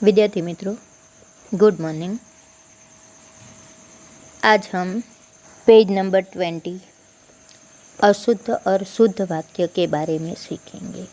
विद्यार्थी मित्रों, good morning. आज हम पेज नंबर 20 अशुद्ध और शुद्ध वाक्य के बारे में सीखेंगे।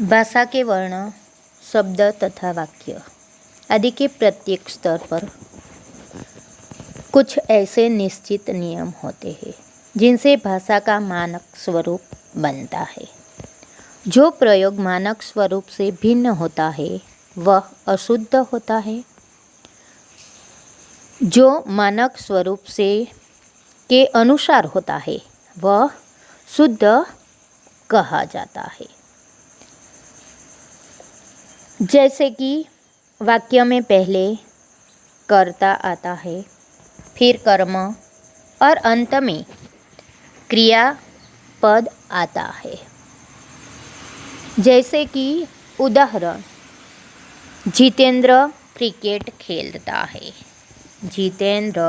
भाषा के वर्ण, शब्द तथा वाक्य आदि के प्रत्येक स्तर पर कुछ ऐसे निश्चित नियम होते हैं जिनसे भाषा का मानक स्वरूप बनता है। जो प्रयोग मानक स्वरूप से भिन्न होता है वह अशुद्ध होता है। जो मानक स्वरूप से के अनुसार होता है वह शुद्ध कहा जाता है। जैसे कि वाक्य में पहले कर्ता आता है, फिर कर्म और अंत में क्रियापद आता है। जैसे कि उदाहरण, जितेंद्र क्रिकेट खेलता है। जितेंद्र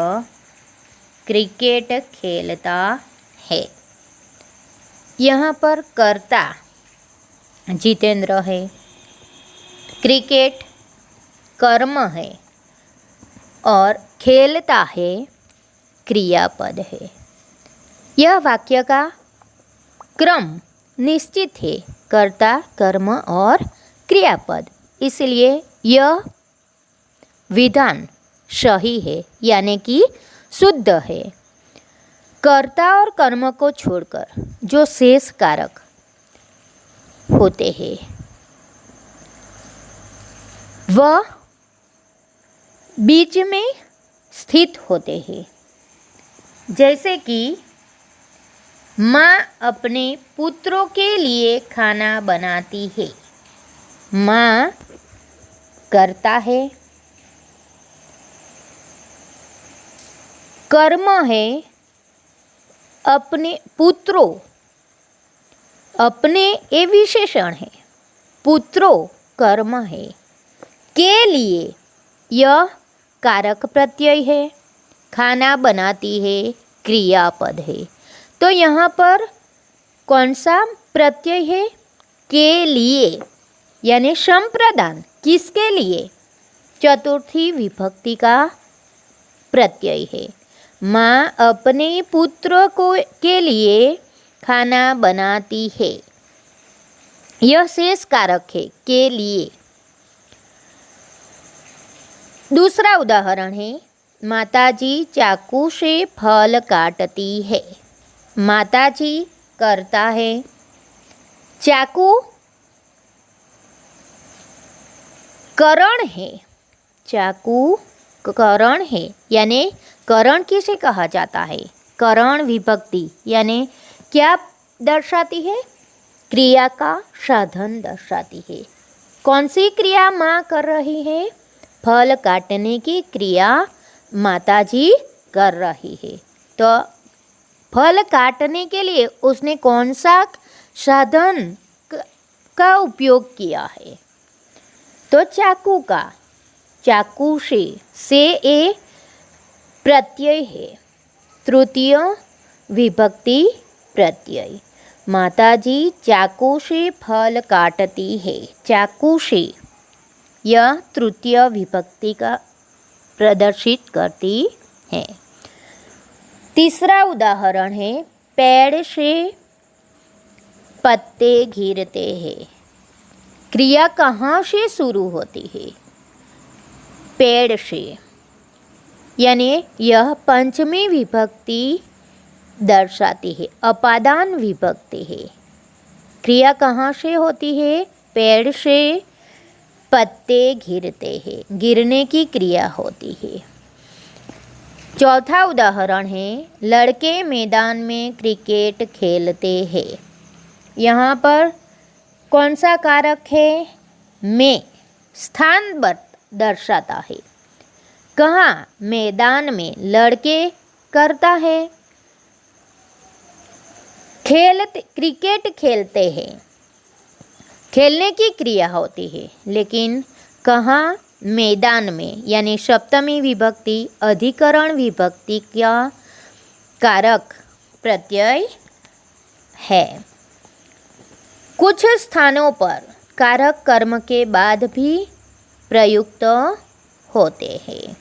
क्रिकेट खेलता है। यहाँ पर कर्ता जितेंद्र है, क्रिकेट कर्म है और खेलता है क्रियापद है। यह वाक्य का क्रम निश्चित है, कर्ता, कर्म और क्रियापद। इसलिए यह विधान सही है, यानी कि शुद्ध है। कर्ता और कर्म को छोड़कर जो शेष कारक होते हैं वह बीच में स्थित होते हैं। जैसे कि माँ अपने पुत्रों के लिए खाना बनाती है। माँ कर्ता है, कर्म है अपने पुत्रों, अपने ये विशेषण है, पुत्रों कर्म है, के लिए यह कारक प्रत्यय है, खाना बनाती है क्रियापद है। तो यहाँ पर कौन सा प्रत्यय है? के लिए, यानी संप्रदान। किसके लिए? चतुर्थी विभक्ति का प्रत्यय है। माँ अपने पुत्र के लिए खाना बनाती है। यह शेष कारक है, के लिए। दूसरा उदाहरण है, माताजी चाकू से फल काटती है। माताजी करता है, चाकू करण है। चाकू करण है, यानी करण किसे कहा जाता है? करण विभक्ति, यानी क्या दर्शाती है? क्रिया का साधन दर्शाती है। कौन सी क्रिया माँ कर रही है? फल काटने की क्रिया माताजी कर रही है। तो फल काटने के लिए उसने कौन सा साधन का उपयोग किया है? तो चाकू का। चाकू से ए प्रत्यय है, तृतीय विभक्ति प्रत्यय। माताजी चाकू से फल काटती है। चाकू से यह तृतीय विभक्ति का प्रदर्शित करती है। तीसरा उदाहरण है, पेड़ से पत्ते गिरते हैं। क्रिया कहाँ से शुरू होती है? पेड़ से, यानी यह पंचमी विभक्ति दर्शाती है, अपादान विभक्ति है। क्रिया कहाँ से होती है? पेड़ से पत्ते गिरते हैं, गिरने की क्रिया होती है। चौथा उदाहरण है, लड़के मैदान में क्रिकेट खेलते हैं। यहाँ पर कौन सा कारक है? में स्थान दर्शाता है। कहाँ? मैदान में लड़के करता है, क्रिकेट खेलते हैं, खेलने की क्रिया होती है। लेकिन कहाँ? मैदान में, यानी सप्तमी विभक्ति अधिकरण विभक्ति का कारक प्रत्यय है। कुछ स्थानों पर कारक कर्म के बाद भी प्रयुक्त होते हैं।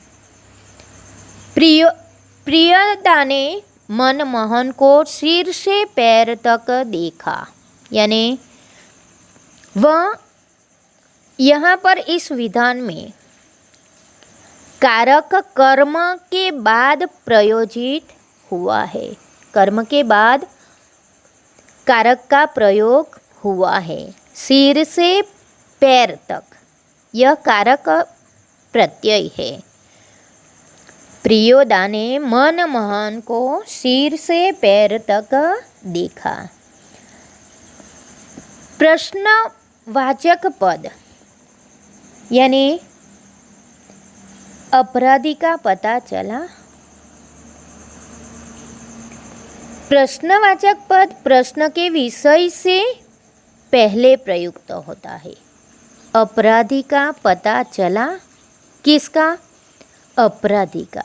प्रियदा ने मनमोहन को सिर से पैर तक देखा, यानी वह यहाँ पर इस विधान में कारक कर्म के बाद प्रयोजित हुआ है। कर्म के बाद कारक का प्रयोग हुआ है। सिर से पैर तक, यह कारक प्रत्यय है। प्रियोदा ने मनमोहन को सिर से पैर तक देखा। प्रश्नवाचक पद यानी अपराधी का पता चला। प्रश्नवाचक पद प्रश्न के विषय से पहले प्रयुक्त होता है। अपराधी का पता चला, किसका? अपराधी का।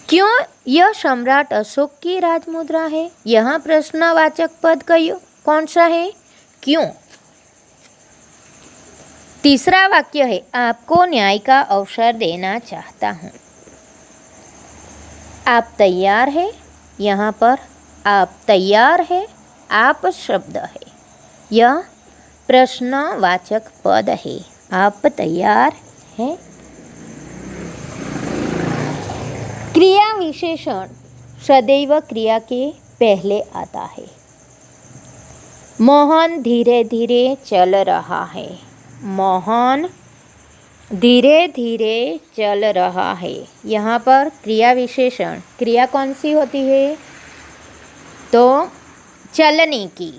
क्यों? यह सम्राट अशोक की राजमुद्रा है। यहाँ प्रश्नवाचक पद कौन सा है? क्यों? तीसरा वाक्य है, आपको न्याय का अवसर देना चाहता हूँ। आप तैयार है? यहाँ पर आप तैयार है, आप शब्द है, यह प्रश्नवाचक पद है। आप तैयार है। क्रिया विशेषण सदैव क्रिया के पहले आता है। मोहन धीरे धीरे चल रहा है। मोहन धीरे धीरे चल रहा है। यहाँ पर क्रिया विशेषण, क्रिया कौन सी होती है? तो चलने की।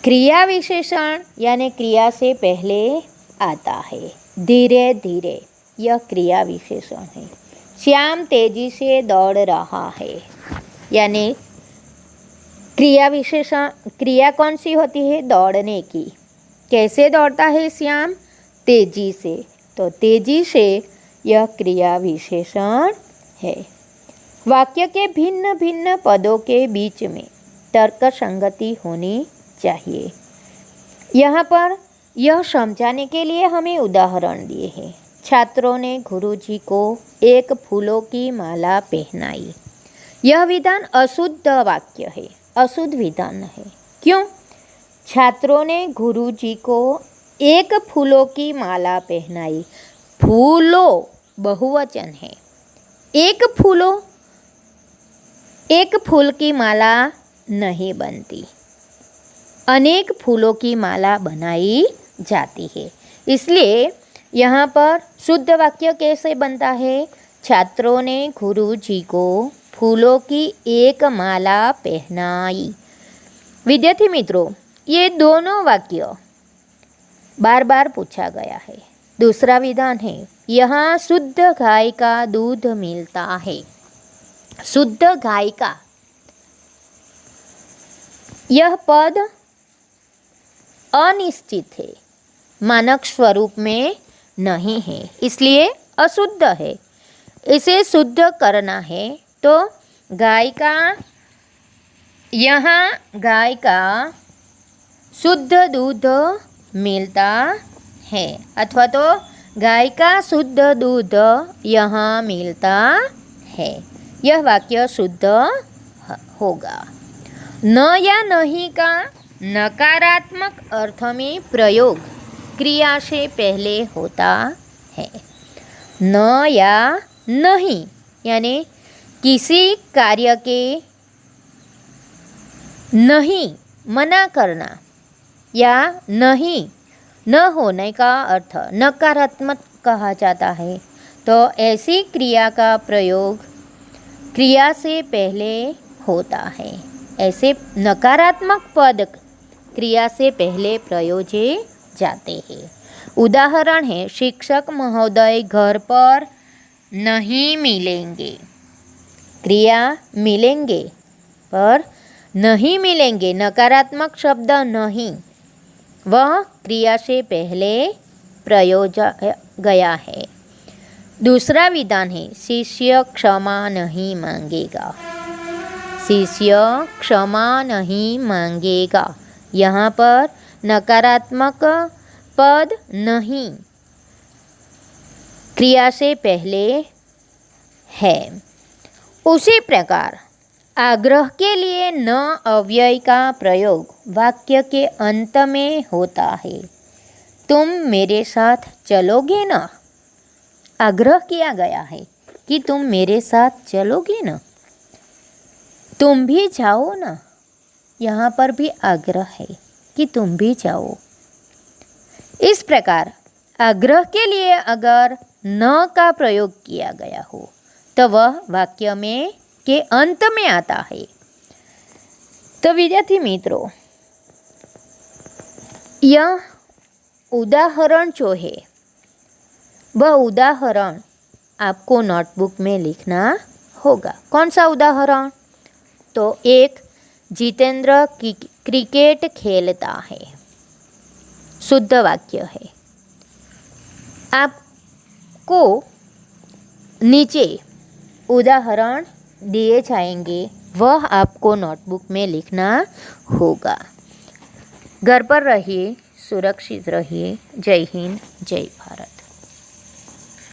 क्रिया विशेषण यानी क्रिया से पहले आता है। धीरे धीरे, यह क्रिया विशेषण है। श्याम तेजी से दौड़ रहा है, यानी क्रिया विशेषण, क्रिया कौन सी होती है? दौड़ने की। कैसे दौड़ता है श्याम? तेजी से। तो तेजी से यह क्रिया विशेषण है। वाक्य के भिन्न भिन्न पदों के बीच में तर्क संगति होनी चाहिए। यहाँ पर यह समझाने के लिए हमें उदाहरण दिए हैं। छात्रों ने गुरुजी को एक फूलों की माला पहनाई। यह विधान अशुद्ध वाक्य है, अशुद्ध विधान है। क्यों? छात्रों ने गुरुजी को एक फूलों की माला पहनाई। फूलों बहुवचन है। एक फूल की माला नहीं बनती, अनेक फूलों की माला बनाई जाती है। इसलिए यहाँ पर शुद्ध वाक्य कैसे बनता है? छात्रों ने गुरुजी को फूलों की एक माला पहनाई। विद्यार्थी मित्रों, ये दोनों वाक्य बार बार पूछा गया है। दूसरा विधान है, यहाँ शुद्ध गाय का दूध मिलता है। शुद्ध गाय का, यह पद अनिश्चित है, मानक स्वरूप में नहीं है, इसलिए अशुद्ध है। इसे शुद्ध करना है तो गाय का, यहाँ गाय का शुद्ध दूध मिलता है, अथवा तो गाय का शुद्ध दूध यहाँ मिलता है। यह वाक्य शुद्ध होगा। न या नहीं का नकारात्मक अर्थ में प्रयोग क्रिया से पहले होता है। न या नहीं यानी किसी कार्य के नहीं मना करना या नहीं न होने का अर्थ नकारात्मक कहा जाता है। तो ऐसी क्रिया का प्रयोग क्रिया से पहले होता है। ऐसे नकारात्मक पद क्रिया से पहले प्रयोजे जाते हैं। उदाहरण है, शिक्षक महोदय घर पर नहीं मिलेंगे। क्रिया मिलेंगे पर नहीं मिलेंगे, नकारात्मक शब्द नहीं, वह क्रिया से पहले प्रयोजा गया है। दूसरा विधान है, शिष्य क्षमा नहीं मांगेगा। शिष्य क्षमा नहीं मांगेगा। यहाँ पर नकारात्मक पद नहीं, क्रिया से पहले है। उसी प्रकार आग्रह के लिए न अव्यय का प्रयोग वाक्य के अंत में होता है। तुम मेरे साथ चलोगे ना? आग्रह किया गया है कि तुम मेरे साथ चलोगे ना, तुम भी जाओ ना। यहाँ पर भी आग्रह है कि तुम भी जाओ। इस प्रकार आग्रह के लिए अगर न का प्रयोग किया गया हो तो वह वाक्य में के अंत में आता है। तो विद्यार्थी मित्रों, यह उदाहरण जो है वह उदाहरण आपको नोटबुक में लिखना होगा। कौन सा उदाहरण? तो एक, जितेंद्र क्रिकेट खेलता है, शुद्ध वाक्य है। आपको नीचे उदाहरण दिए जाएंगे, वह आपको नोटबुक में लिखना होगा। घर पर रहिए, सुरक्षित रहिए। जय हिंद, जय भारत।